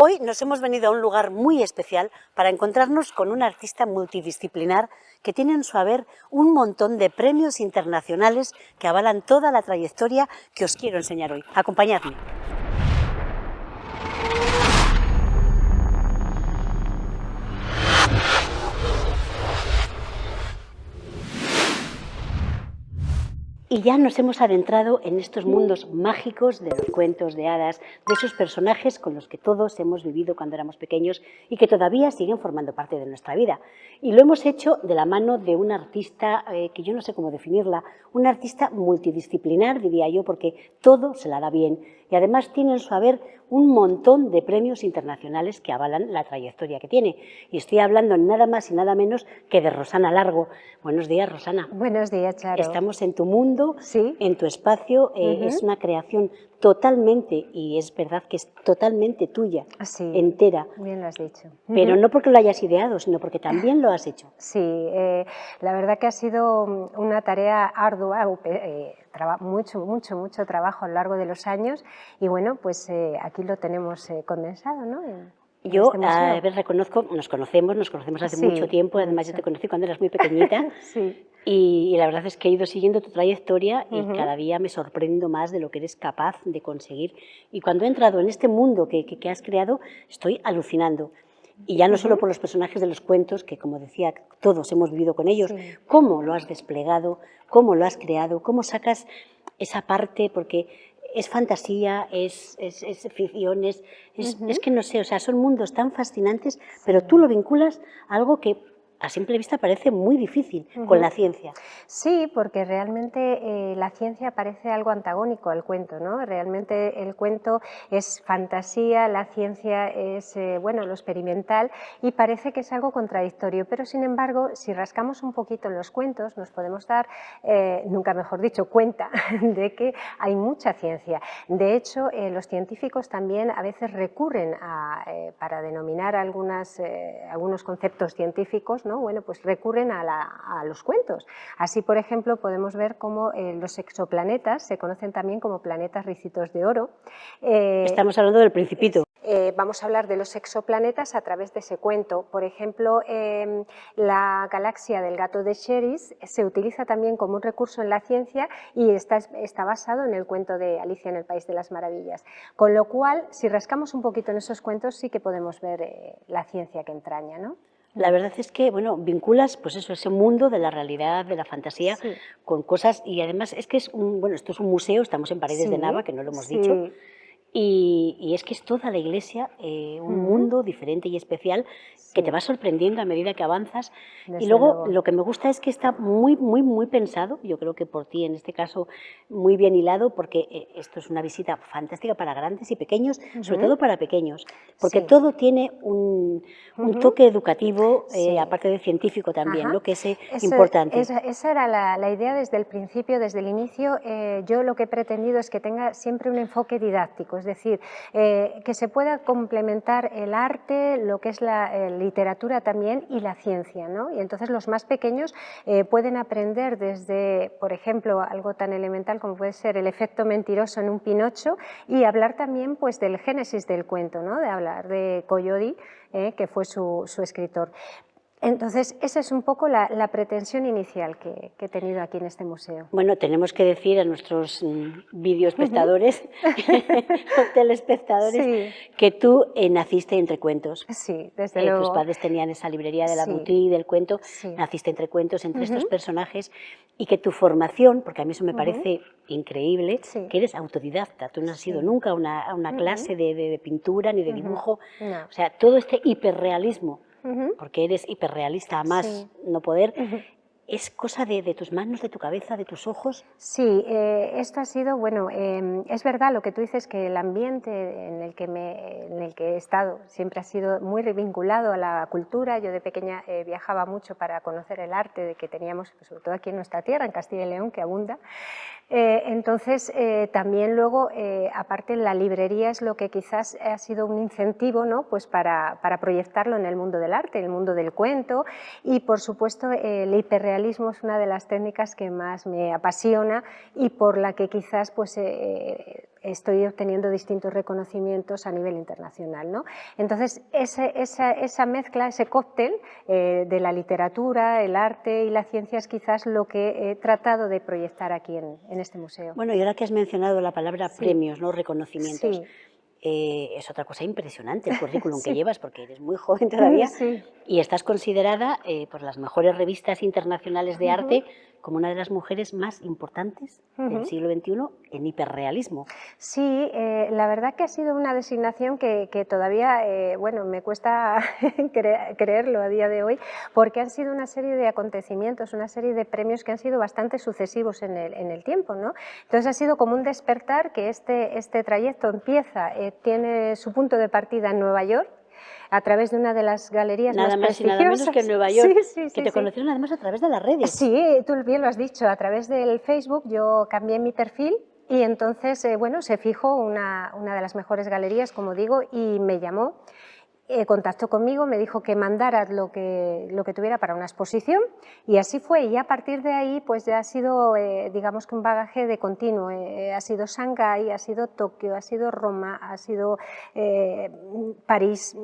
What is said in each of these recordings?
Hoy nos hemos venido a un lugar muy especial para encontrarnos con un artista multidisciplinar que tiene en su haber un montón de premios internacionales que avalan toda la trayectoria que os quiero enseñar hoy. Acompañadme. Y ya nos hemos adentrado en estos mundos mágicos de los cuentos de hadas, de esos personajes con los que todos hemos vivido cuando éramos pequeños y que todavía siguen formando parte de nuestra vida. Y lo hemos hecho de la mano de una artista que yo no sé cómo definirla, una artista multidisciplinar, diría yo, porque todo se la da bien y además tiene en su haber un montón de premios internacionales que avalan la trayectoria que tiene. Y estoy hablando nada más y nada menos que de Rosana Largo. Buenos días, Rosana. Buenos días, Charo. Estamos en tu mundo, sí, en tu espacio, es una creación totalmente, y es verdad que es totalmente tuya, sí, entera. Bien lo has dicho. Pero no porque lo hayas ideado, sino porque también lo has hecho. Sí, la verdad que ha sido una tarea ardua, mucho trabajo a lo largo de los años y bueno, pues aquí lo tenemos condensado, ¿no? Yo, a ver, reconozco, nos conocemos hace mucho tiempo, además yo te conocí cuando eras muy pequeñita sí. y la verdad es que he ido siguiendo tu trayectoria y cada día me sorprendo más de lo que eres capaz de conseguir. Y cuando he entrado en este mundo que has creado, estoy alucinando. Y ya no solo por los personajes de los cuentos, que como decía, todos hemos vivido con ellos, cómo lo has desplegado, cómo lo has creado, cómo sacas esa parte, porque es fantasía, es ficción, es que no sé, o sea, son mundos tan fascinantes, pero tú lo vinculas a algo que a simple vista parece muy difícil con la ciencia. Sí, porque realmente la ciencia parece algo antagónico al cuento, ¿no? Realmente el cuento es fantasía, la ciencia es, bueno, lo experimental y parece que es algo contradictorio, pero sin embargo, si rascamos un poquito en los cuentos, nos podemos dar, nunca mejor dicho, cuenta de que hay mucha ciencia. De hecho, los científicos también a veces recurren para denominar algunos conceptos científicos, ¿no? Bueno, pues recurren a los cuentos. Así, por ejemplo, podemos ver cómo los exoplanetas se conocen también como planetas ricitos de oro. Estamos hablando del Principito. Vamos a hablar de los exoplanetas a través de ese cuento. Por ejemplo, la galaxia del gato de Xeris se utiliza también como un recurso en la ciencia y está basado en el cuento de Alicia en el País de las Maravillas. Con lo cual, si rascamos un poquito en esos cuentos, sí que podemos ver la ciencia que entraña, ¿no? La verdad es que, bueno, vinculas, pues eso, ese mundo de la realidad, de la fantasía, con cosas, y además es que bueno, esto es un museo, estamos en Paredes de Nava, que no lo hemos dicho, y es que es toda la iglesia un mundo diferente y especial que te va sorprendiendo a medida que avanzas. Y luego lo que me gusta es que está muy pensado, yo creo que por ti en este caso muy bien hilado, porque esto es una visita fantástica para grandes y pequeños, sobre todo para pequeños, porque todo tiene un toque educativo, aparte de científico también, ¿no? Que es importante. Esa era la idea desde el principio, desde el inicio. Yo lo que he pretendido es que tenga siempre un enfoque didáctico, es decir, que se pueda complementar el arte, lo que es la literatura también y la ciencia, ¿no? Y entonces los más pequeños pueden aprender desde, por ejemplo, algo tan elemental como puede ser el efecto mentiroso en un Pinocho y hablar también pues del génesis del cuento, ¿no? De hablar de Collodi, que fue su escritor. Entonces, esa es un poco la pretensión inicial que he tenido aquí en este museo. Bueno, tenemos que decir a nuestros videoespectadores o telespectadores que tú naciste entre cuentos. Sí, desde luego. Tus padres tenían esa librería de la boutique, del cuento, naciste entre cuentos, entre estos personajes, y que tu formación, porque a mí eso me parece increíble, que eres autodidacta, tú no has ido nunca a una clase de pintura ni de dibujo, o sea, todo este hiperrealismo, porque eres hiperrealista a más no poder, ¿es cosa de tus manos, de tu cabeza, de tus ojos? Sí, esto ha sido, bueno, es verdad lo que tú dices, que el ambiente en el que he estado siempre ha sido muy vinculado a la cultura. Yo de pequeña viajaba mucho para conocer el arte de que teníamos, sobre todo aquí en nuestra tierra, en Castilla y León, que abunda. Entonces, también luego, aparte, la librería es lo que quizás ha sido un incentivo, ¿no? Pues para proyectarlo en el mundo del arte, en el mundo del cuento y, por supuesto, el hiperrealismo es una de las técnicas que más me apasiona y por la que quizás pues, estoy obteniendo distintos reconocimientos a nivel internacional, ¿no? Entonces, esa mezcla, ese cóctel de la literatura, el arte y la ciencia es quizás lo que he tratado de proyectar aquí en este museo. Bueno, y ahora que has mencionado la palabra premios, ¿no? Reconocimientos, Sí. es otra cosa impresionante el currículum que llevas, porque eres muy joven todavía y estás considerada por las mejores revistas internacionales de arte como una de las mujeres más importantes del siglo XXI en hiperrealismo. Sí, la verdad que ha sido una designación que todavía, bueno, me cuesta creerlo a día de hoy, porque han sido una serie de acontecimientos, una serie de premios que han sido bastante sucesivos en el tiempo, ¿no? Entonces ha sido como un despertar que este trayecto empieza, tiene su punto de partida en Nueva York, a través de una de las galerías más prestigiosas. Nada más y nada menos que en Nueva York, que te sí. conocieron además a través de las redes. Sí, tú bien lo has dicho, a través del Facebook yo cambié mi perfil y entonces, bueno, se fijó una de las mejores galerías, como digo, y me llamó. Contactó conmigo, me dijo que mandara lo que tuviera para una exposición y así fue, y a partir de ahí pues ya ha sido digamos que un bagaje de continuo, ha sido Shanghái, ha sido Tokio, ha sido Roma, ha sido París,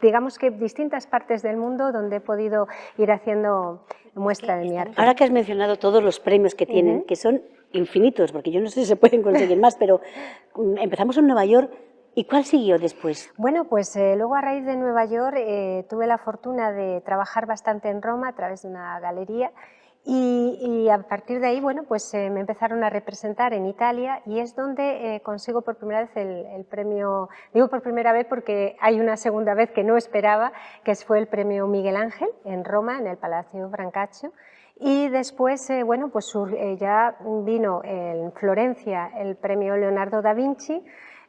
digamos que distintas partes del mundo donde he podido ir haciendo muestra de mi arte. Ahora que has mencionado todos los premios que tienen, que son infinitos, porque yo no sé si se pueden conseguir más, pero empezamos en Nueva York. ¿Y cuál siguió después? Bueno, pues luego a raíz de Nueva York tuve la fortuna de trabajar bastante en Roma a través de una galería y a partir de ahí, bueno, pues me empezaron a representar en Italia y es donde consigo por primera vez el premio, digo por primera vez porque hay una segunda vez que no esperaba, que fue el premio Miguel Ángel en Roma, en el Palacio Brancaccio. Y después, bueno, pues ya vino en Florencia el premio Leonardo da Vinci.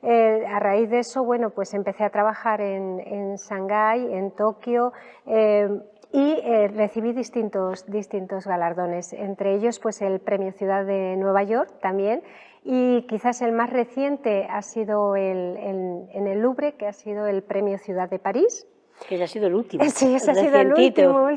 A raíz de eso, bueno, pues empecé a trabajar en Shanghái, en Tokio y recibí distintos galardones, entre ellos pues el Premio Ciudad de Nueva York también, y quizás el más reciente ha sido en el Louvre, que ha sido el Premio Ciudad de París. Que ese ha sido el último. Sí, ese ha sido el último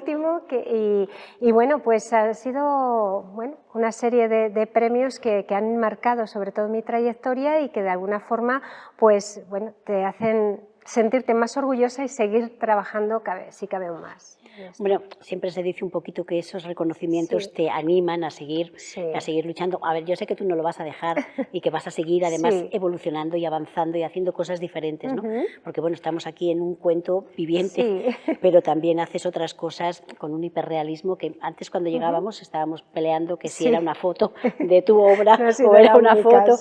y bueno, pues ha sido una serie de premios que han marcado sobre todo mi trayectoria y que de alguna forma pues bueno, te hacen sentirte más orgullosa y seguir trabajando si cabe aún más. Bueno, siempre se dice un poquito que esos reconocimientos te animan a seguir luchando. A ver, yo sé que tú no lo vas a dejar y que vas a seguir además evolucionando y avanzando y haciendo cosas diferentes, ¿no? Porque bueno, estamos aquí en un cuento viviente, pero también haces otras cosas con un hiperrealismo que antes cuando llegábamos estábamos peleando que si era una foto de tu obra o era una foto,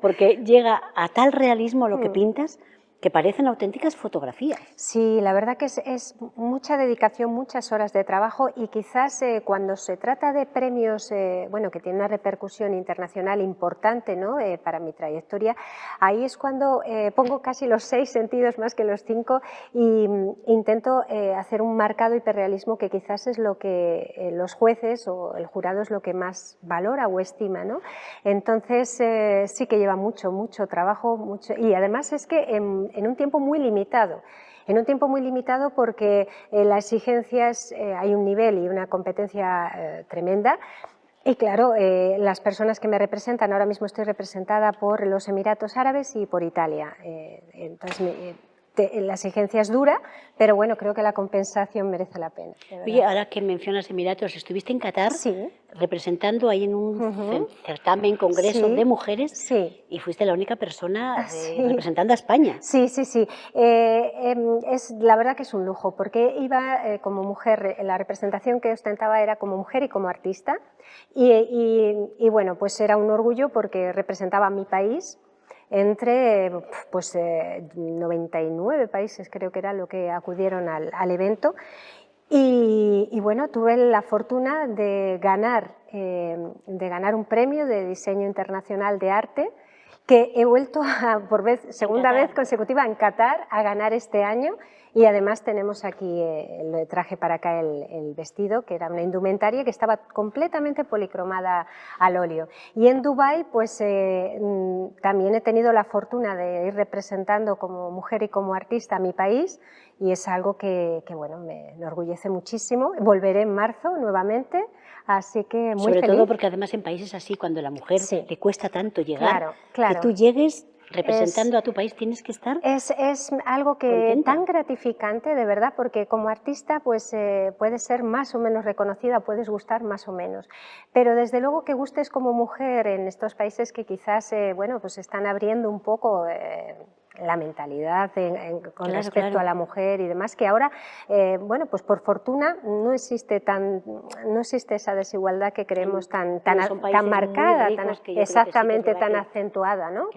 porque llega a tal realismo lo que pintas que parecen auténticas fotografías. Sí, la verdad que es mucha dedicación, muchas horas de trabajo y quizás cuando se trata de premios bueno, que tienen una repercusión internacional importante, ¿no? Para mi trayectoria, ahí es cuando pongo casi los 6 sentidos más que los 5 y intento hacer un marcado hiperrealismo que quizás es lo que los jueces o el jurado es lo que más valora o estima, ¿no? Entonces sí que lleva mucho trabajo, y además es que en un tiempo muy limitado. Porque la exigencia hay un nivel y una competencia tremenda. Y claro, las personas que me representan, ahora mismo estoy representada por los Emiratos Árabes y por Italia. Entonces, la exigencia es dura, pero bueno, creo que la compensación merece la pena. Oye, ahora que mencionas Emiratos, ¿estuviste en Qatar representando ahí en un certamen, congreso de mujeres y fuiste la única persona representando a España? Sí. La verdad que es un lujo, porque iba como mujer, la representación que ostentaba era como mujer y como artista, y bueno, pues era un orgullo porque representaba a mi país, entre pues 99 países creo que era lo que acudieron al evento y bueno, tuve la fortuna de ganar un premio de diseño internacional de arte que he vuelto por segunda vez consecutiva en Qatar a ganar este año Y además tenemos aquí, le traje para acá el vestido, que era una indumentaria que estaba completamente policromada al óleo. Y en Dubái pues también he tenido la fortuna de ir representando como mujer y como artista a mi país, y es algo que bueno, me enorgullece muchísimo. Volveré en marzo nuevamente, así que muy Sobre feliz. todo porque además en países así, cuando a la mujer Sí. le cuesta tanto llegar, Claro, claro. que tú llegues representando a tu país, tienes que estar Es algo que contenta. tan gratificante, de verdad, porque como artista pues puedes ser más o menos reconocida, puedes gustar más o menos, pero desde luego que gustes como mujer en estos países que quizás bueno, pues están abriendo un poco la mentalidad con respecto a la mujer y demás, que ahora, bueno, pues por fortuna no existe esa desigualdad que creemos tan marcada, exactamente, tan acentuada, ¿no?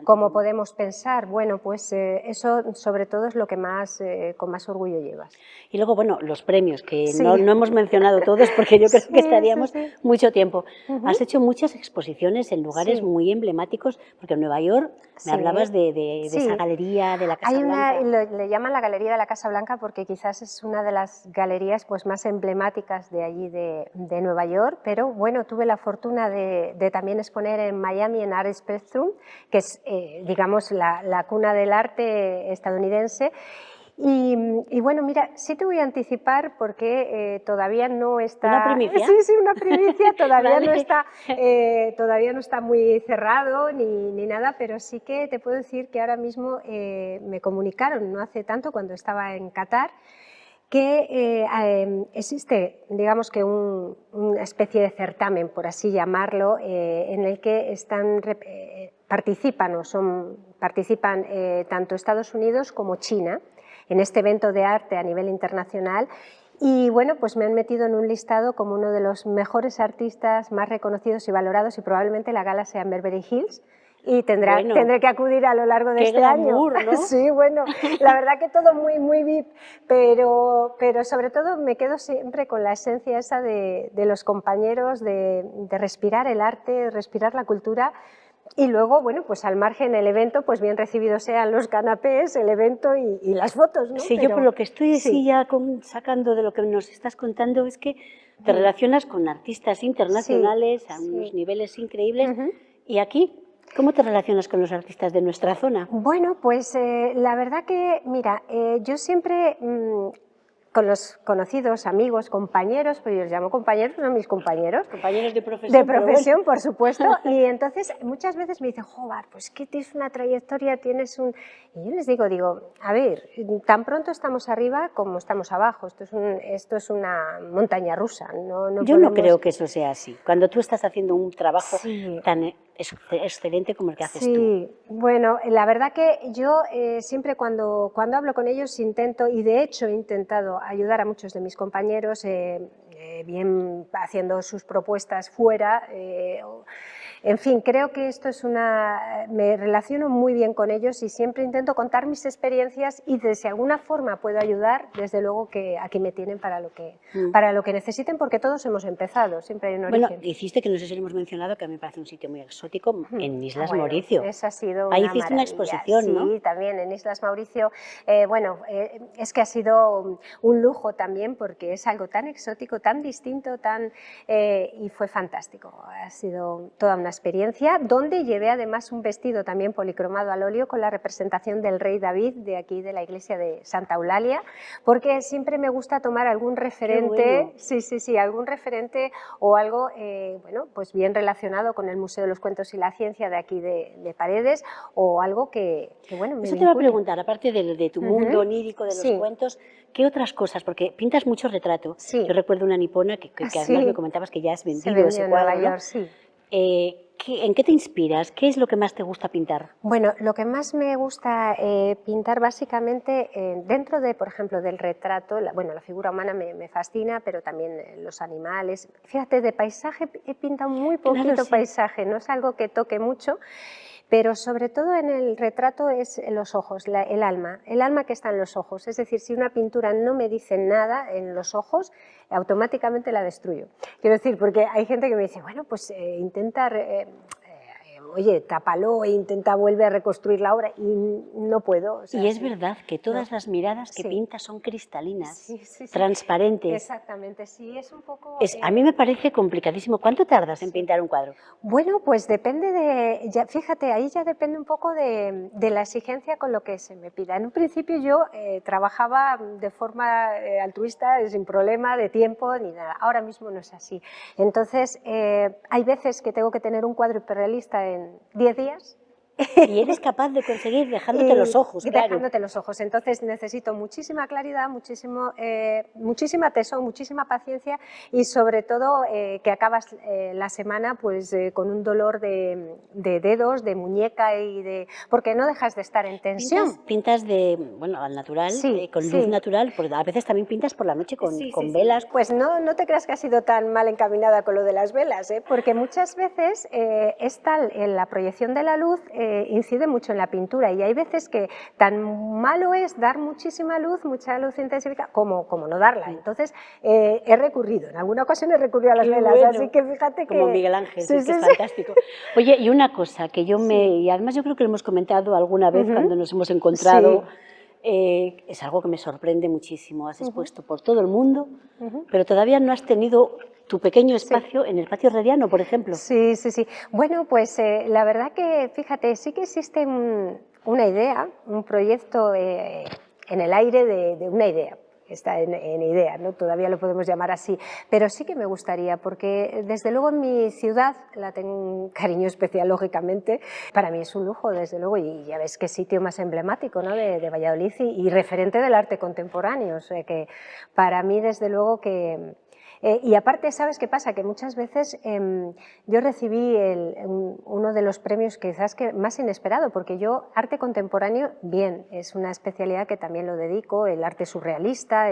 Como podemos pensar. Bueno, pues eso sobre todo es lo que más, con más orgullo llevas. Y luego, bueno, los premios, que no hemos mencionado todos porque yo creo que estaríamos mucho tiempo. Has hecho muchas exposiciones en lugares muy emblemáticos, porque en Nueva York me hablabas de esa galería de la Casa Blanca. Le llaman la Galería de la Casa Blanca porque quizás es una de las galerías pues más emblemáticas de allí de Nueva York, pero bueno, tuve la fortuna de también exponer en Miami, en Art Spectrum, que es, digamos, la cuna del arte estadounidense. Y bueno, mira, sí te voy a anticipar porque todavía no está... ¿Una primicia? Sí, una primicia, todavía, todavía no está muy cerrado ni nada, pero sí que te puedo decir que ahora mismo me comunicaron, no hace tanto, cuando estaba en Qatar, que existe, digamos que una especie de certamen, por así llamarlo, en el que participan tanto Estados Unidos como China en este evento de arte a nivel internacional. Y bueno, pues me han metido en un listado como uno de los mejores artistas más reconocidos y valorados, y probablemente la gala sea en Beverly Hills. Y tendré que acudir a lo largo de este glamour, año. ¿no? Sí, bueno, la verdad que todo muy VIP, pero sobre todo me quedo siempre con la esencia esa de los compañeros, de respirar el arte, respirar la cultura. Y luego, bueno, pues al margen el evento, pues bien recibidos sean los canapés, el evento y las fotos, ¿no? Sí, yo por lo que estoy ya sacando de lo que nos estás contando es que te relacionas con artistas internacionales a unos niveles increíbles. ¿Y aquí cómo te relacionas con los artistas de nuestra zona? Bueno, pues la verdad que, mira, yo siempre... con los conocidos, amigos, compañeros, pues yo los llamo compañeros, son mis compañeros. Compañeros de profesión. De profesión, por supuesto. Y entonces muchas veces me dicen, joder, pues que tienes una trayectoria, tienes un... Y yo les digo, a ver, tan pronto estamos arriba como estamos abajo, esto es una montaña rusa. Yo no creo que eso sea así. Cuando tú estás haciendo un trabajo tan excelente como el que haces tú. Sí, bueno, la verdad que yo siempre cuando hablo con ellos intento, y de hecho he intentado ayudar a muchos de mis compañeros, bien haciendo sus propuestas fuera, en fin, creo que esto es me relaciono muy bien con ellos y siempre intento contar mis experiencias, y de si alguna forma puedo ayudar, desde luego que aquí me tienen para lo que necesiten, porque todos hemos empezado, siempre hay un origen. Bueno, hiciste, que no sé si lo hemos mencionado, que a mí me parece un sitio muy exótico, en Islas Mauricio. Eso ha sido una Ahí hiciste maravilla. una exposición, ¿no? Sí, también en Islas Mauricio. Bueno, es que ha sido un lujo también, porque es algo tan exótico, tan distinto, y fue fantástico. Ha sido toda una experiencia, donde llevé además un vestido también policromado al óleo con la representación del rey David de aquí, de la iglesia de Santa Eulalia, porque siempre me gusta tomar algún referente, algún referente o algo, bueno, pues bien relacionado con el Museo de los Cuentos y la Ciencia de aquí de Paredes, o algo que bueno, me Eso te va a preguntar, aparte de tu mundo onírico, de los cuentos, ¿qué otras cosas? Porque pintas mucho retrato. Yo recuerdo una nipona que además me comentabas que ya has vendido ese cuadro, en Nueva York, ¿En qué te inspiras? ¿Qué es lo que más te gusta pintar? Bueno, lo que más me gusta pintar básicamente dentro de, por ejemplo, del retrato, la figura humana me fascina, pero también los animales. Fíjate, de paisaje he pintado muy poquito paisaje, no es algo que toque mucho, pero sobre todo en el retrato es los ojos, el alma que está en los ojos. Es decir, si una pintura no me dice nada en los ojos, automáticamente la destruyo. Quiero decir, porque hay gente que me dice, bueno, pues intenta oye, tápalo e intenta volver a reconstruir la obra, y no puedo. O sea, y es verdad que todas las miradas que pintas son cristalinas, transparentes. Exactamente, sí, es un poco... A mí me parece complicadísimo. ¿Cuánto tardas en pintar un cuadro? Bueno, pues depende fíjate, ahí ya depende un poco de la exigencia con lo que se me pida. En un principio yo trabajaba de forma altruista, sin problema de tiempo ni nada. Ahora mismo no es así. Entonces, hay veces que tengo que tener un cuadro hiperrealista en 10 días. Y eres capaz de conseguir dejándote los ojos, claro. Dejándote los ojos. Entonces necesito muchísima claridad, muchísima tesón, muchísima paciencia, y sobre todo que acabas la semana pues con un dolor de dedos, de muñeca porque no dejas de estar en tensión. Pintas bueno, al natural, con luz natural, porque a veces también pintas por la noche con velas. Pues no te creas que has sido tan mal encaminada con lo de las velas, porque muchas veces es tal la proyección de la luz, incide mucho en la pintura, y hay veces que tan malo es dar muchísima luz, mucha luz intensificada, como no darla. Entonces he recurrido, en alguna ocasión he recurrido a las velas, bueno, así que fíjate que... Como Miguel Ángel, que es fantástico. Oye, y una cosa que y además yo creo que lo hemos comentado alguna vez cuando nos hemos encontrado, es algo que me sorprende muchísimo. Has expuesto por todo el mundo, pero todavía no has tenido tu pequeño espacio en el patio herreriano, por ejemplo. Sí. Bueno, pues la verdad que, fíjate, sí que existe una idea, un proyecto en el aire de una idea. Está en idea, ¿no? Todavía lo podemos llamar así, pero sí que me gustaría, porque desde luego en mi ciudad la tengo un cariño especial, lógicamente. Para mí es un lujo, desde luego, y ya ves qué sitio más emblemático, ¿no? de Valladolid, y referente del arte contemporáneo. O sea que para mí, desde luego que... y aparte, ¿sabes qué pasa? Que muchas veces yo recibí uno de los premios quizás que más inesperado, porque yo, arte contemporáneo, bien, es una especialidad que también lo dedico, el arte surrealista,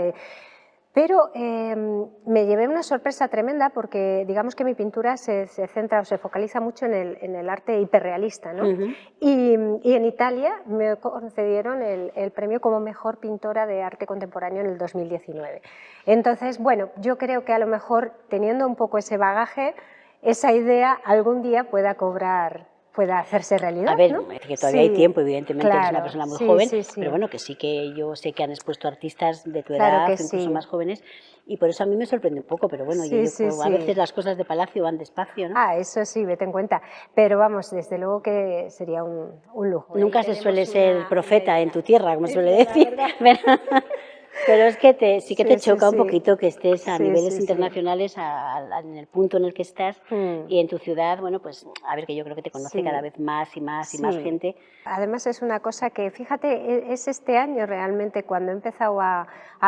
pero me llevé una sorpresa tremenda, porque digamos que mi pintura se centra o se focaliza mucho en el arte hiperrealista, ¿no? Y en Italia me concedieron el premio como mejor pintora de arte contemporáneo en el 2019. Entonces, bueno, yo creo que a lo mejor, teniendo un poco ese bagaje, esa idea algún día pueda hacerse realidad. A ver, ¿no? que todavía hay tiempo, evidentemente, claro, eres una persona muy joven, sí. pero bueno, que sí, que yo sé que han expuesto artistas de tu edad, incluso más jóvenes, y por eso a mí me sorprende un poco, pero bueno, a veces las cosas de palacio van despacio, ¿no? Eso sí, vete en cuenta, pero vamos, desde luego que sería un lujo. Nunca se suele ser profeta en tu tierra, como suele decir. Pero es que sí que te choca un poquito que estés a niveles internacionales en el punto en el que estás, y en tu ciudad, bueno, pues a ver, que yo creo que te conoce cada vez más y más gente. Además es una cosa que, fíjate, es este año realmente cuando he empezado a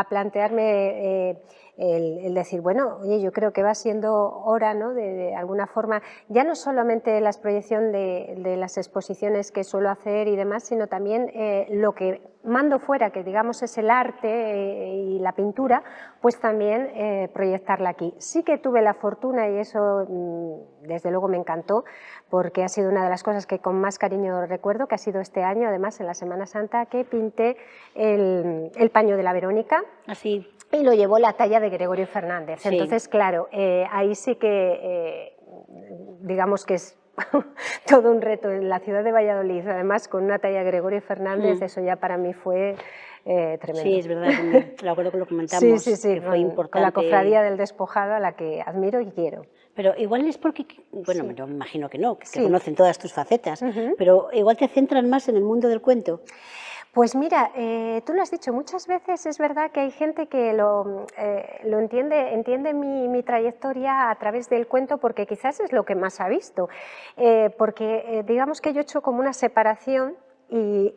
plantearme el decir, bueno, oye, yo creo que va siendo hora, ¿no? de alguna forma, ya no solamente la proyección de las exposiciones que suelo hacer y demás, sino también lo que mando fuera, que digamos es el arte y la pintura, pues también proyectarla aquí. Sí que tuve la fortuna, y eso desde luego me encantó, porque ha sido una de las cosas que con más cariño recuerdo, que ha sido este año, además en la Semana Santa, que pinté el paño de la Verónica. Así. Y lo llevó la talla de Gregorio Fernández. Entonces, claro, ahí sí que digamos que es todo un reto en la ciudad de Valladolid, además con una talla de Gregorio Fernández, eso ya para mí fue tremendo. Sí, es verdad, lo acuerdo que lo comentamos, que fue importante. Con la Cofradía del Despojado, a la que admiro y quiero. Pero igual es porque, bueno, yo me imagino que no, que conocen todas tus facetas, pero igual te centran más en el mundo del cuento. Pues mira, tú lo has dicho, muchas veces es verdad que hay gente que lo entiende mi trayectoria a través del cuento, porque quizás es lo que más ha visto, porque digamos que yo he hecho como una separación, y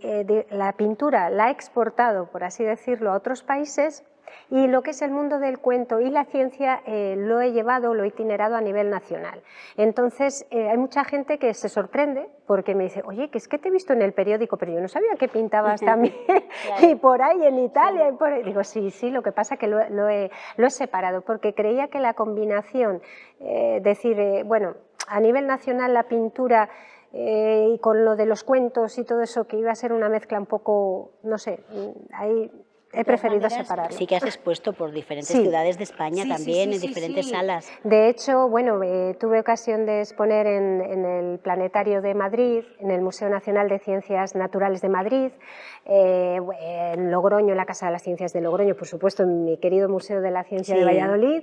la pintura la he exportado, por así decirlo, a otros países, y lo que es el mundo del cuento y la ciencia lo he itinerado a nivel nacional. Entonces hay mucha gente que se sorprende porque me dice, oye, que es que te he visto en el periódico, pero yo no sabía que pintabas también y por ahí en Italia. Y por ahí. Digo, sí, lo que pasa es que lo he separado, porque creía que la combinación, bueno, a nivel nacional la pintura y con lo de los cuentos y todo eso, que iba a ser una mezcla un poco, no sé, ahí he preferido separarlo. Sí que has expuesto por diferentes ciudades de España también, en diferentes salas. De hecho, bueno, tuve ocasión de exponer en el Planetario de Madrid, en el Museo Nacional de Ciencias Naturales de Madrid, en Logroño, en la Casa de las Ciencias de Logroño, por supuesto, en mi querido Museo de la Ciencia de Valladolid.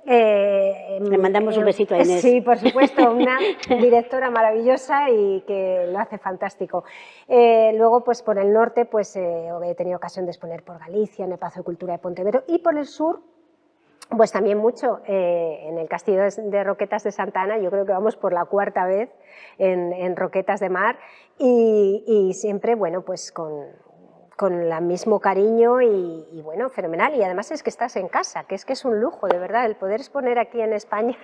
Le mandamos un besito a Inés. Sí, por supuesto, una directora maravillosa y que lo hace fantástico. Luego, pues por el norte, pues he tenido ocasión de exponer por Galicia, en el Palacio de Cultura de Pontevedra, y por el sur, pues también mucho en el Castillo de Roquetas de Santa Ana. Yo creo que vamos por la 4ª vez en Roquetas de Mar y siempre, bueno, pues con el mismo cariño y bueno, fenomenal. Y además es que estás en casa, que es un lujo, de verdad. El poder exponer aquí en España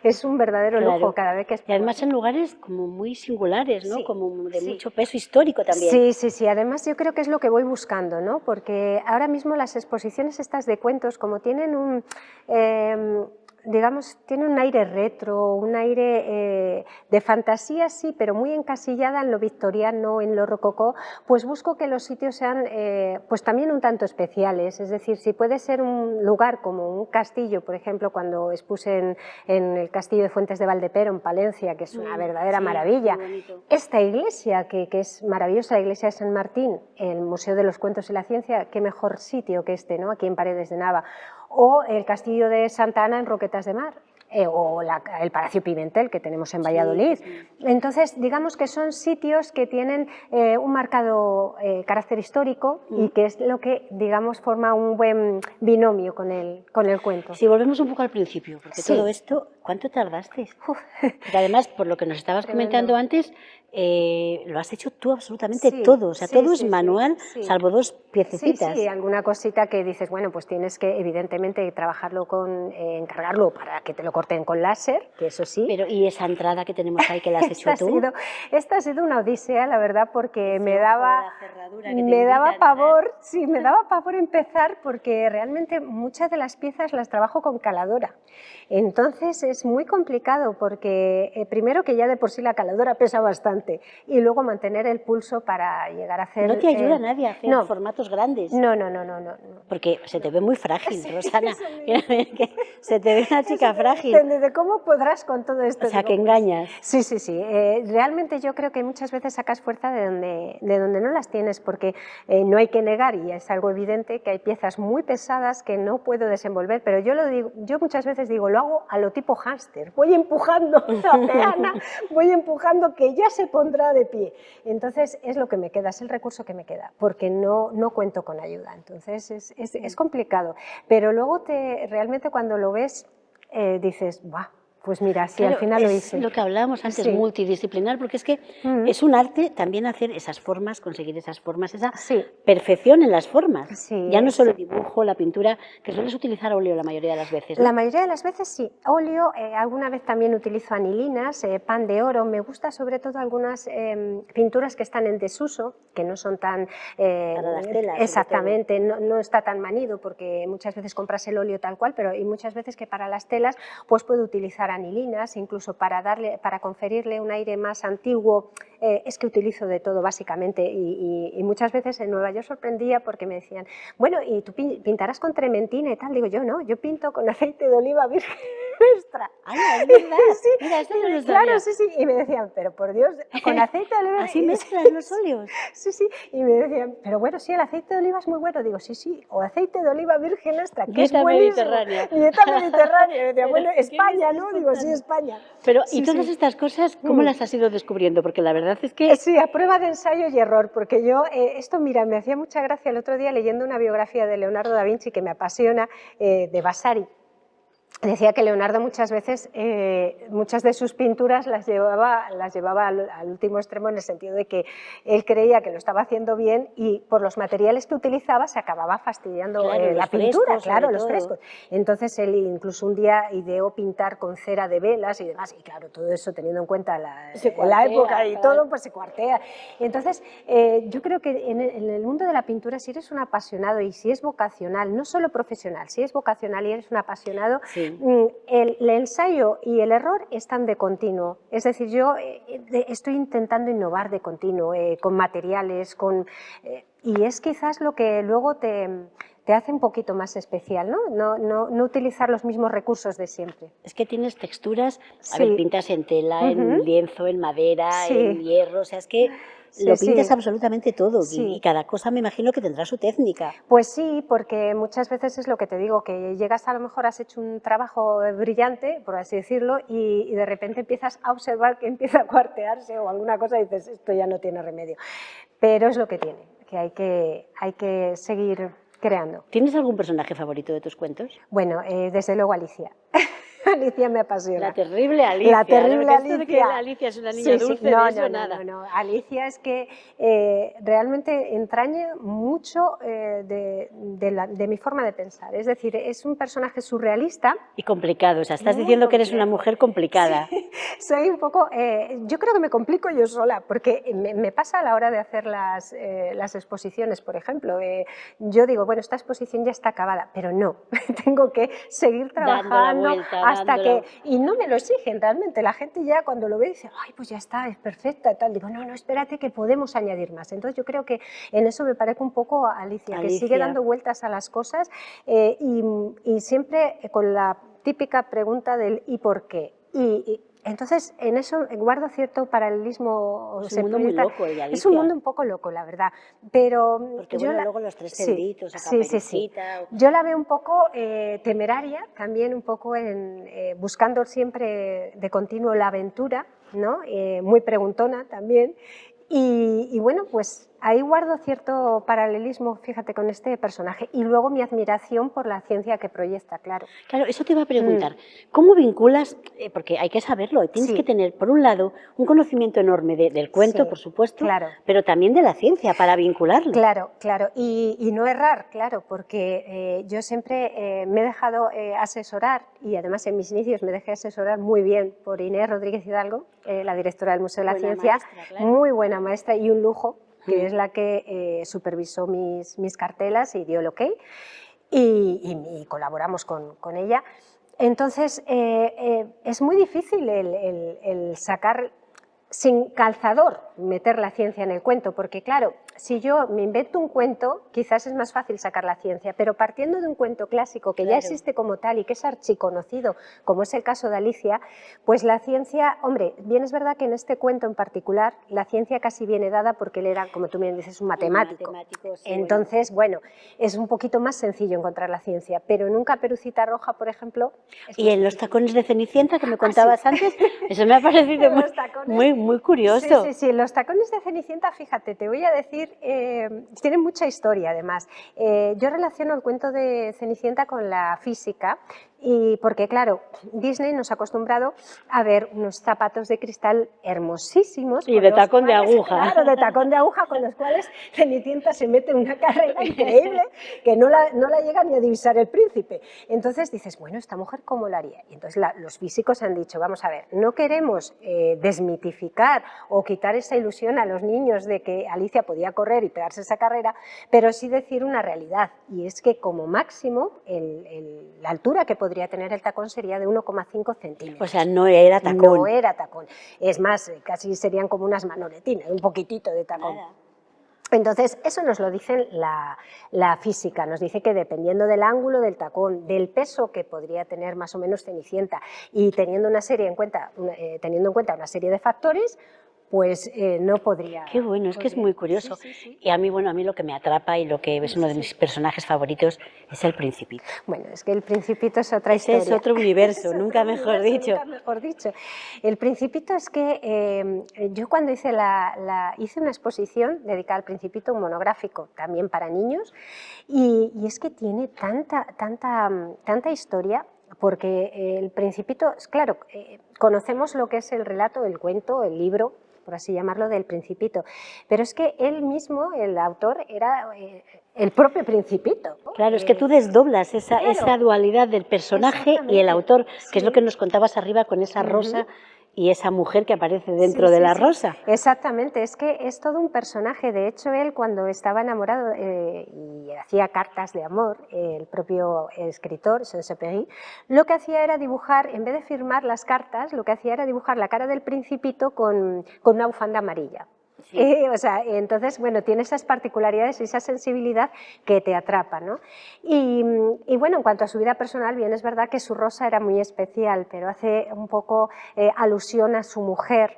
es un verdadero lujo cada vez que expones. Y además en lugares como muy singulares, ¿no? Como de mucho peso histórico también. Sí. Además yo creo que es lo que voy buscando, ¿no? Porque ahora mismo las exposiciones estas de cuentos, como tienen un... digamos, tiene un aire retro, un aire de fantasía, sí, pero muy encasillada en lo victoriano, en lo rococó, pues busco que los sitios sean pues también un tanto especiales. Es decir, si puede ser un lugar como un castillo, por ejemplo, cuando expuse en el castillo de Fuentes de Valdepero, en Palencia, que es una verdadera maravilla. Esta iglesia, que es maravillosa, la iglesia de San Martín, el Museo de los Cuentos y la Ciencia, qué mejor sitio que este, ¿no? Aquí en Paredes de Nava. O el Castillo de Santa Ana en Roquetas de Mar, o el Palacio Pimentel que tenemos en Valladolid. Entonces, digamos que son sitios que tienen un marcado carácter histórico y que es lo que, digamos, forma un buen binomio con el cuento. Si volvemos un poco al principio, porque todo esto, ¿cuánto tardasteis? Porque además, por lo que nos estabas comentando antes, lo has hecho tú absolutamente todo, o sea, todo es manual, salvo 2 piececitas. Sí, alguna cosita que dices, bueno, pues tienes que evidentemente trabajarlo encargarlo para que te lo corten con láser, que eso sí. Pero ¿y esa entrada que tenemos ahí que la has hecho tú? Esta ha sido una odisea, la verdad, porque me daba pavor, me daba pavor empezar, porque realmente muchas de las piezas las trabajo con caladora. Entonces es muy complicado porque primero que ya de por sí la caladora pesa bastante y luego mantener el pulso para llegar a hacer... ¿No te ayuda nadie a hacer formatos grandes? No. Porque se te ve muy frágil, Rosana. Se te ve una chica frágil. ¿De cómo podrás con todo esto? O sea, que engañas. Sí. Realmente yo creo que muchas veces sacas fuerza de donde no las tienes, porque no hay que negar, y es algo evidente, que hay piezas muy pesadas que no puedo desenvolver, pero yo muchas veces digo, lo hago a lo tipo hámster, voy empujando la peana, voy empujando que ya se pondrá de pie. Entonces es lo que me queda, es el recurso que me queda, porque no cuento con ayuda. Entonces es complicado, pero luego realmente cuando lo ves dices, ¡buah! Pues mira, sí, claro, al final lo hice. Es lo que hablábamos antes, multidisciplinar, porque es que es un arte también hacer esas formas, conseguir esas formas, esa perfección en las formas. Ya no solo el dibujo, la pintura, que sueles utilizar óleo la mayoría de las veces, ¿no? La mayoría de las veces sí, óleo, alguna vez también utilizo anilinas, pan de oro, me gusta sobre todo algunas pinturas que están en desuso, que no son tan... para las telas. Exactamente, no está tan manido, porque muchas veces compras el óleo tal cual, pero hay muchas veces que para las telas pues puedo utilizar anilinas, incluso para conferirle un aire más antiguo, es que utilizo de todo básicamente, y muchas veces en Nueva York sorprendía porque me decían, bueno, ¿y tú pintarás con trementina y tal? Digo yo, no, yo pinto con aceite de oliva virgen extra. ¡Ay, es verdad! Mira, esto no lo sabía. Claro, sí, y me decían, pero por Dios, con aceite de oliva... ¿Así mezclas los óleos? Sí, y me decían, pero bueno, sí, el aceite de oliva es muy bueno. Digo, sí, o aceite de oliva virgen extra, que dieta es buenísimo. Mediterránea. Dieta mediterránea. Y me decían, bueno, España, ¿no? Digo, sí, España. Pero, ¿y todas estas cosas, cómo las has ido descubriendo? Porque la verdad es que... Sí, a prueba de ensayo y error, porque yo, esto, mira, me hacía mucha gracia el otro día leyendo una biografía de Leonardo da Vinci que me apasiona, de Vasari. Decía que Leonardo muchas veces, muchas de sus pinturas las llevaba al último extremo, en el sentido de que él creía que lo estaba haciendo bien y por los materiales que utilizaba se acababa fastidiando la pintura, claro, los frescos. Entonces él incluso un día ideó pintar con cera de velas y demás, y claro, todo eso teniendo en cuenta la época y todo, pues se cuartea. Entonces yo creo que en el mundo de la pintura, si eres un apasionado y si es vocacional, no solo profesional, si es vocacional y eres un apasionado, el ensayo y el error están de continuo. Es decir, yo estoy intentando innovar de continuo, con materiales, Y es quizás lo que luego te hace un poquito más especial, ¿no? No utilizar los mismos recursos de siempre. Es que tienes texturas, a Sí. ver, pintas en tela, en lienzo, en madera, Sí. en hierro, o sea, es que Sí, lo pintas sí. absolutamente todo Sí. y cada cosa me imagino que tendrá su técnica. Pues sí, porque muchas veces es lo que te digo, que llegas, a lo mejor has hecho un trabajo brillante, por así decirlo, y de repente empiezas a observar que empieza a cuartearse o alguna cosa y dices, esto ya no tiene remedio. Pero es lo que tiene, que hay que seguir creando. ¿Tienes algún personaje favorito de tus cuentos? Bueno, desde luego Alicia. Alicia me apasiona. La terrible Alicia. La terrible ¿no? Alicia. Esto de que Alicia es una niña dulce, de eso nada. No. Alicia es que realmente entraña mucho de mi forma de pensar. Es decir, es un personaje surrealista. Y complicado, o sea, estás diciendo que eres una mujer complicada. Sí, soy un poco, yo creo que me complico yo sola, porque me pasa a la hora de hacer las exposiciones, por ejemplo. Yo digo, bueno, esta exposición ya está acabada, pero no, tengo que seguir trabajando hasta que... Y no me lo exigen realmente, la gente ya cuando lo ve dice, ay, pues ya está, es perfecta, tal. Digo, no, espérate que podemos añadir más. Entonces yo creo que en eso me parezco un poco a Alicia, que sigue dando vueltas a las cosas y siempre con la típica pregunta del ¿y por qué? Entonces, en eso guardo cierto paralelismo. Es un mundo muy loco, el de Alicia. Es un mundo un poco loco, la verdad. Pero porque bueno, luego los tres cerditos, sí. Yo la veo un poco temeraria, también un poco buscando siempre de continuo la aventura, ¿no? Muy preguntona también. Y bueno, pues ahí guardo cierto paralelismo, fíjate, con este personaje. Y luego mi admiración por la ciencia que proyecta, claro. Claro, eso te iba a preguntar. ¿Cómo vinculas? Porque hay que saberlo, tienes que tener, por un lado, un conocimiento enorme del cuento, por supuesto, pero también de la ciencia para vincularlo. Claro. Y no errar, claro, porque yo siempre me he dejado asesorar, y además en mis inicios me dejé asesorar muy bien por Inés Rodríguez Hidalgo, la directora del Museo de la Ciencia, maestra, claro. Muy buena maestra y un lujo, que es la que supervisó mis cartelas y dio el ok, y colaboramos con ella. Entonces, es muy difícil el sacar sin calzador, meter la ciencia en el cuento, porque claro, si yo me invento un cuento, quizás es más fácil sacar la ciencia, pero partiendo de un cuento clásico que ya existe como tal y que es archiconocido, como es el caso de Alicia, pues la ciencia, hombre, bien es verdad que en este cuento en particular la ciencia casi viene dada porque él era, como tú bien dices, un matemático. Sí, entonces, bueno, es un poquito más sencillo encontrar la ciencia, pero en un Caperucita Roja, por ejemplo... Y en los tacones de Cenicienta que me contabas antes, eso me ha parecido muy curioso. Sí, los tacones de Cenicienta, fíjate, te voy a decir, tienen mucha historia además. Yo relaciono el cuento de Cenicienta con la física, y porque claro, Disney nos ha acostumbrado a ver unos zapatos de cristal hermosísimos. Y de tacón de aguja. Claro, de tacón de aguja, con los cuales Cenicienta se mete en una carrera increíble que no la llega ni a divisar el príncipe. Entonces dices, bueno, ¿esta mujer cómo lo haría? Y entonces los físicos han dicho, vamos a ver, no queremos desmitificar o quitar esa ilusión a los niños de que Alicia podía correr y pegarse esa carrera, pero sí decir una realidad, y es que como máximo la altura que podría tener el tacón sería de 1,5 centímetros. O sea, no era tacón. No era tacón. Es más, casi serían como unas manoletinas, un poquitito de tacón. Nada. Entonces, eso nos lo dice la física, nos dice que dependiendo del ángulo del tacón, del peso que podría tener más o menos Cenicienta y teniendo en cuenta una serie de factores, pues no podría... Qué bueno, es que es muy curioso. Sí. Y a mí lo que me atrapa y lo que es uno de mis personajes favoritos es el Principito. Bueno, es que el Principito es otra historia. Es otro universo, nunca mejor dicho. Nunca mejor dicho. El Principito es que yo cuando hice hice una exposición dedicada al Principito, un monográfico también para niños, y es que tiene tanta historia, porque el Principito, claro, conocemos lo que es el relato, el cuento, el libro, por así llamarlo, del Principito, pero es que él mismo, el autor, era el propio Principito. Claro, es que tú desdoblas esa dualidad del personaje y el autor, que es lo que nos contabas arriba con esa rosa y esa mujer que aparece dentro de la rosa. Exactamente, es que es todo un personaje. De hecho, él cuando estaba enamorado y hacía cartas de amor, el propio escritor, Saint-Exupéry, lo que hacía era dibujar, en vez de firmar las cartas, lo que hacía era dibujar la cara del Principito con una bufanda amarilla. O sea, entonces, bueno, tiene esas particularidades y esa sensibilidad que te atrapa, ¿no? Y bueno, en cuanto a su vida personal, bien es verdad que su Rosa era muy especial, pero hace un poco alusión a su mujer,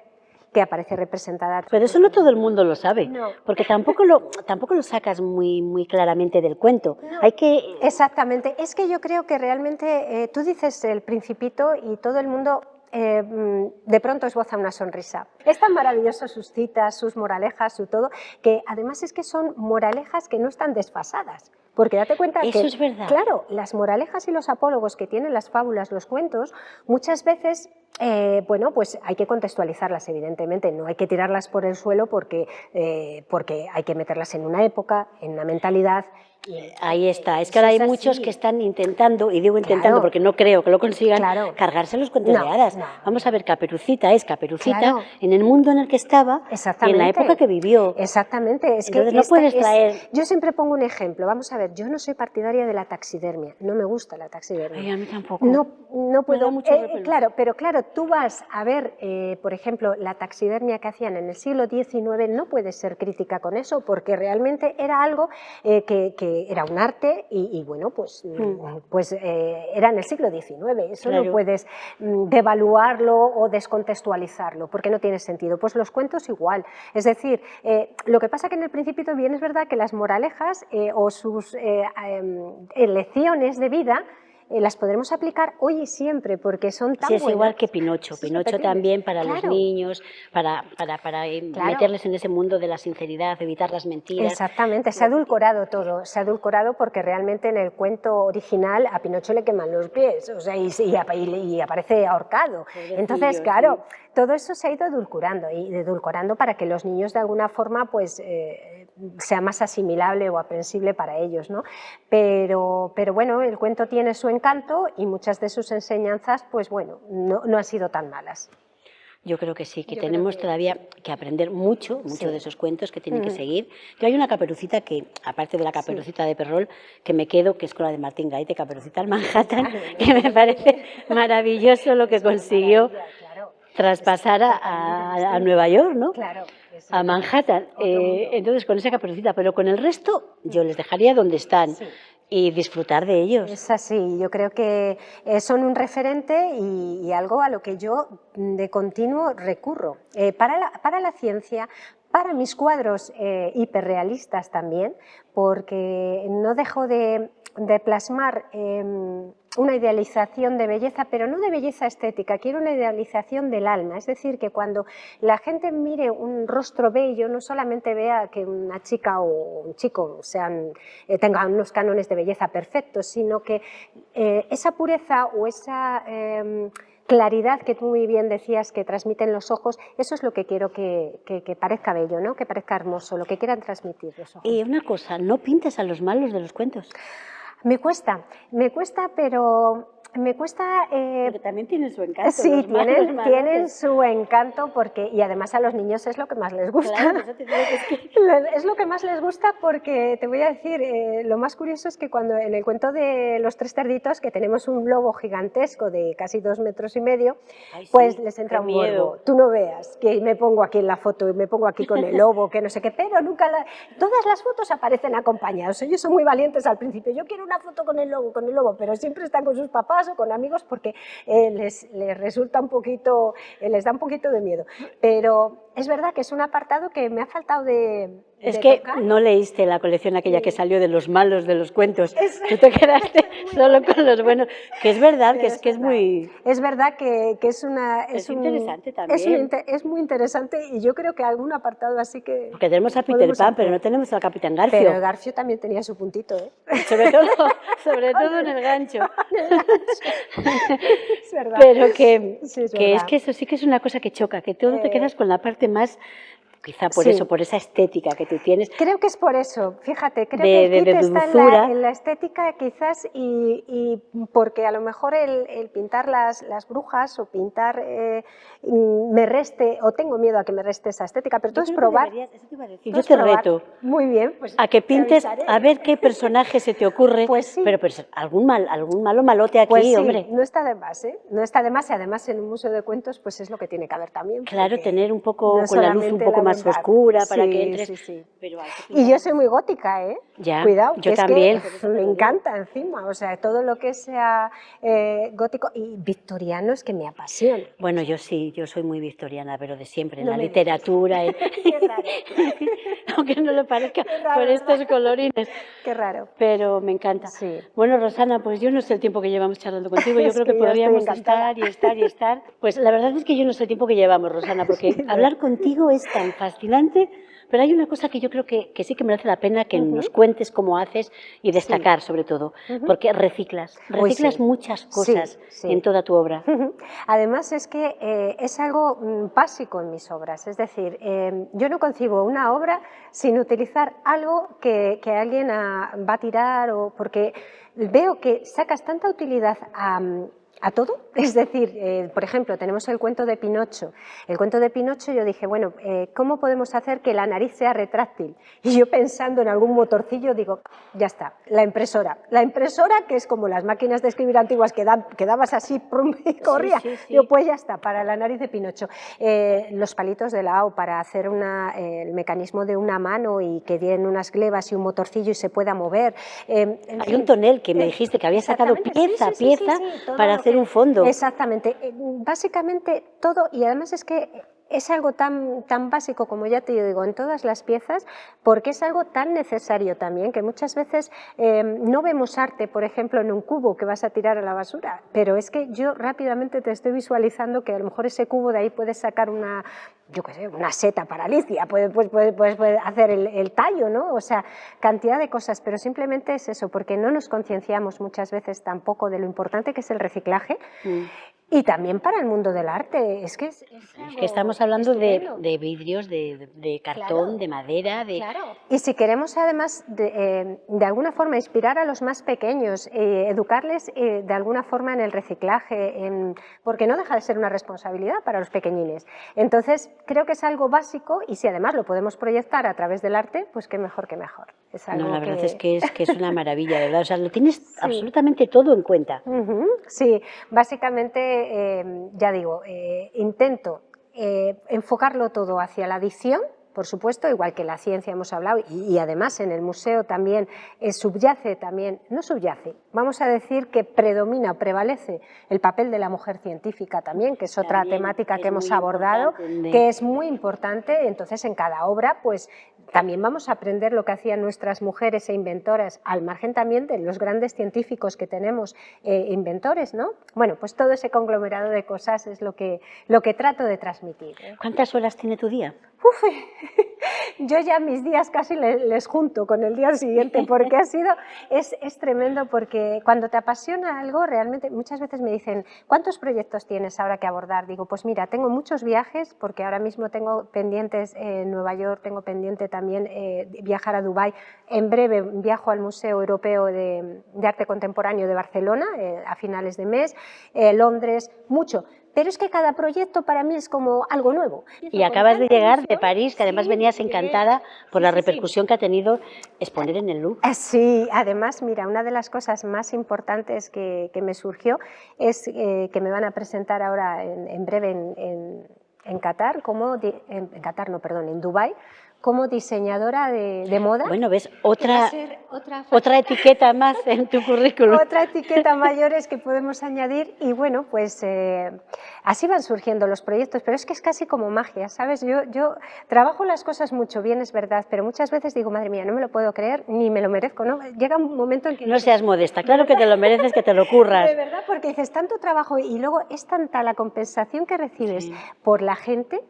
que aparece representada. Pero eso no todo el mundo lo sabe, No. porque tampoco lo sacas muy claramente del cuento. No, hay que... Exactamente, es que yo creo que realmente tú dices El Principito y todo el mundo de pronto esboza una sonrisa. Es tan maravilloso sus citas, sus moralejas, su todo, que además es que son moralejas que no están desfasadas. Porque date cuenta Eso que, es verdad. claro, las moralejas y los apólogos que tienen las fábulas, los cuentos, muchas veces, bueno, pues hay que contextualizarlas, evidentemente, no hay que tirarlas por el suelo porque hay que meterlas en una época, en una mentalidad. Ahí está, es que ahora hay muchos que están intentando, y digo intentando porque no creo que lo consigan, cargarse los cuentos de hadas. Vamos a ver, Caperucita es Caperucita en el mundo en el que estaba y en la época que vivió. Exactamente. Entonces no puedes traer... Yo siempre pongo un ejemplo, vamos a ver, yo no soy partidaria de la taxidermia, no me gusta la taxidermia. Ay, a mí tampoco. No puedo... Claro, pero tú vas a ver, por ejemplo, la taxidermia que hacían en el siglo XIX, no puedes ser crítica con eso porque realmente era algo que era un arte y bueno, pues era en el siglo XIX, eso no puedes devaluarlo o descontextualizarlo, porque no tiene sentido. Pues los cuentos igual, es decir, lo que pasa que en El Principito bien es verdad que las moralejas o sus lecciones de vida las podremos aplicar hoy y siempre porque son tan buenas. Es igual que Pinocho. Pinocho también para los niños, para meterles en ese mundo de la sinceridad, evitar las mentiras. Exactamente, se ha edulcorado todo, se ha edulcorado porque realmente en el cuento original a Pinocho le queman los pies, o sea, y aparece ahorcado. Entonces, claro, todo eso se ha ido edulcorando para que los niños de alguna forma pues sea más asimilable o aprensible para ellos, ¿no? Pero bueno, el cuento tiene su encanto y muchas de sus enseñanzas, pues bueno, no han sido tan malas. Yo creo que sí, que tenemos todavía que aprender mucho de esos cuentos que tienen que seguir. Yo hay una Caperucita que, aparte de la Caperucita de Perrol, que me quedo, que es con la de Martín Gaite, Caperucita al Manhattan, que me parece maravilloso lo que consiguió traspasar a Nueva York, ¿no? Claro. A Manhattan. Entonces, con esa Caperucita, pero con el resto, yo les dejaría donde están. Y disfrutar de ellos. Es así, yo creo que son un referente y algo a lo que yo de continuo recurro. Para la ciencia, para mis cuadros hiperrealistas también, porque no dejo de plasmar una idealización de belleza, pero no de belleza estética, quiero una idealización del alma, es decir, que cuando la gente mire un rostro bello, no solamente vea que una chica o un chico tengan unos cánones de belleza perfectos, sino que esa pureza o esa claridad que tú muy bien decías que transmiten los ojos, eso es lo que quiero que parezca bello, ¿no? Que parezca hermoso, lo que quieran transmitir los ojos. Y una cosa, no pintes a los malos de los cuentos. Me cuesta, pero me cuesta... Porque también tienen su encanto. Sí, tienen su encanto y además a los niños es lo que más les gusta. Claro, eso te digo que es lo que más les gusta porque, te voy a decir, lo más curioso es que cuando en el cuento de Los Tres Cerditos, que tenemos un lobo gigantesco de casi 2,5 metros, pues les entra un morbo. Tú no veas que me pongo aquí en la foto y me pongo aquí con el lobo, que no sé qué, pero nunca todas las fotos aparecen acompañados. Ellos son muy valientes al principio. Yo quiero una foto con el lobo, pero siempre están con sus papás o con amigos porque les resulta un poquito, les da un poquito de miedo. Pero es verdad que es un apartado que me ha faltado de tocar. No leíste la colección aquella que salió de los malos de los cuentos. Tú te quedaste solo con los buenos. Que es verdad, que es muy... Es verdad que es una... Es interesante también. Es muy interesante y yo creo que algún apartado así que... Porque tenemos a Peter Pan, pero no tenemos al Capitán Garfio. Pero Garfio también tenía su puntito, ¿eh? Sobre todo en el gancho. Es verdad. Pero que es que eso sí que es una cosa que choca, que todo te quedas con la parte más, quizá por eso, por esa estética que tú tienes. Creo que es por eso, fíjate, creo que el kit está en la estética quizás y porque a lo mejor el pintar las brujas o pintar me reste, o tengo miedo a que me reste esa estética, pero todo es probar. Yo te reto muy bien, pues, a que pintes, a ver qué personaje se te ocurre, pero algún malo malote aquí, pues sí, hombre. No está de más, ¿eh? No está de más y además en un museo de cuentos pues es lo que tiene que haber también. Claro, tener un poco, con la luz un poco más más oscura para que Sí, entres. sí, sí. Pero Y yo soy muy gótica, ¿eh? Ya, Cuidado, yo que también. es que me encanta encima, o sea, todo lo que sea gótico y victoriano es que me apasiona. Bueno, yo sí, yo soy muy victoriana, pero de siempre, en No la me digas. literatura, Qué raro, aunque no lo parezca Qué raro, por estos ¿verdad? colorines, Qué raro. pero me encanta. Sí. Bueno, Rosana, pues yo no sé el tiempo que llevamos charlando contigo, yo Es creo que que yo estoy podríamos encantada. estar y estar y estar. Pues la verdad es que yo no sé el tiempo que llevamos, Rosana, porque Sí, hablar contigo es tan fascinante, pero hay una cosa que yo creo que sí que merece la pena que nos cuentes cómo haces y destacar sobre todo, porque reciclas Uy, sí. muchas Sí, cosas sí. en toda tu obra. Además es que es algo básico en mis obras, es decir, yo no concibo una obra sin utilizar algo que alguien va a tirar, o porque veo que sacas tanta utilidad a todo. Es decir, por ejemplo, tenemos el cuento de Pinocho. El cuento de Pinocho, yo dije, bueno, ¿cómo podemos hacer que la nariz sea retráctil? Y yo pensando en algún motorcillo, digo, ya está, la impresora. La impresora, que es como las máquinas de escribir antiguas que dabas así, prum, y corría. Sí, sí, sí. Digo, pues ya está, para la nariz de Pinocho. Los palitos de lao para hacer el mecanismo de una mano y que den unas glebas y un motorcillo y se pueda mover. Hay un tonel que me dijiste que había sacado pieza a pieza para hacer un fondo. Exactamente. Básicamente todo, y además es que es algo tan básico, como ya te digo, en todas las piezas, porque es algo tan necesario también, que muchas veces no vemos arte, por ejemplo, en un cubo que vas a tirar a la basura, pero es que yo rápidamente te estoy visualizando que a lo mejor ese cubo de ahí puedes sacar una, yo qué sé, una seta para Alicia, puedes hacer el tallo, ¿no? O sea, cantidad de cosas, pero simplemente es eso, porque no nos concienciamos muchas veces tampoco de lo importante que es el reciclaje. Y también para el mundo del arte, es que es que estamos hablando de vidrios, de cartón, claro, de madera, de... Claro. Y si queremos además de alguna forma inspirar a los más pequeños, educarles de alguna forma en el reciclaje, porque no deja de ser una responsabilidad para los pequeñines. Entonces creo que es algo básico, y si además lo podemos proyectar a través del arte, pues qué mejor que mejor. Es algo No, la verdad es que es una maravilla, ¿verdad? O sea, lo tienes absolutamente todo en cuenta. Sí, básicamente, ya digo, intento enfocarlo todo hacia la adicción, por supuesto, igual que la ciencia hemos hablado, y además en el museo también subyace también, no subyace, vamos a decir que predomina, prevalece el papel de la mujer científica también, que es otra También temática es que hemos muy abordado, importante. que es muy importante. Entonces en cada obra pues también vamos a aprender lo que hacían nuestras mujeres e inventoras, al margen también de los grandes científicos que tenemos, inventores, ¿no? Bueno, pues todo ese conglomerado de cosas es lo que trato de transmitir. ¿Cuántas horas tiene tu día? Uf, yo ya mis días casi les junto con el día siguiente, porque es tremendo, porque cuando te apasiona algo, realmente muchas veces me dicen, ¿cuántos proyectos tienes ahora que abordar? Digo, pues mira, tengo muchos viajes, porque ahora mismo tengo pendientes en Nueva York, tengo pendiente también viajar a Dubái, en breve viajo al Museo Europeo de Arte Contemporáneo de Barcelona a finales de mes, Londres, mucho. Pero es que cada proyecto para mí es como algo nuevo. Y acabas de llegar de París, que además venías encantada por la repercusión que ha tenido exponer en el Louvre. Sí, además, mira, una de las cosas más importantes que me surgió es que me van a presentar ahora en breve en Qatar, en Dubái, como diseñadora de moda. Bueno, ves, otra etiqueta más en tu currículum. Otra etiqueta mayores que podemos añadir, y bueno, pues así van surgiendo los proyectos, pero es que es casi como magia, ¿sabes? Yo trabajo las cosas mucho bien, es verdad, pero muchas veces digo, madre mía, no me lo puedo creer, ni me lo merezco, ¿no? Llega un momento en que... No seas modesta, claro que te lo mereces, que te lo curras. De verdad, porque dices, tanto trabajo y luego es tanta la compensación que recibes por la gente,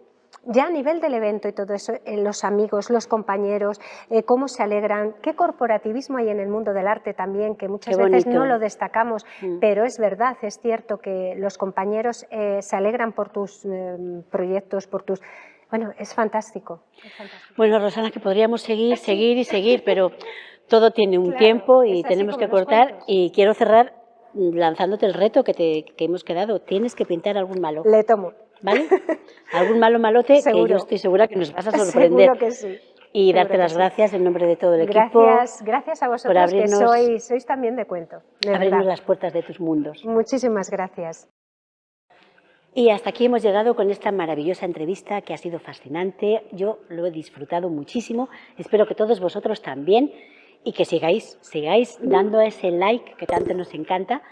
ya a nivel del evento y todo eso, los amigos, los compañeros, cómo se alegran, qué corporativismo hay en el mundo del arte también, que muchas veces no lo destacamos, pero es verdad, es cierto que los compañeros se alegran por tus proyectos, por tus... Bueno, es fantástico, es fantástico. Bueno, Rosana, que podríamos seguir, pero todo tiene un tiempo y tenemos que cortar, y quiero cerrar lanzándote el reto que hemos quedado. Tienes que pintar algún malo. Le tomo. ¿Vale? Algún malo malote que yo estoy segura que nos vas a sorprender. Seguro que sí. Y darte las gracias en nombre de todo el equipo. Gracias a vosotros, que sois también de cuento. Abrirnos las puertas de tus mundos. Muchísimas gracias. Y hasta aquí hemos llegado con esta maravillosa entrevista que ha sido fascinante. Yo lo he disfrutado muchísimo. Espero que todos vosotros también y que sigáis dando ese like que tanto nos encanta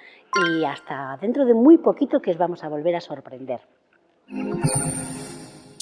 y hasta dentro de muy poquito que os vamos a volver a sorprender.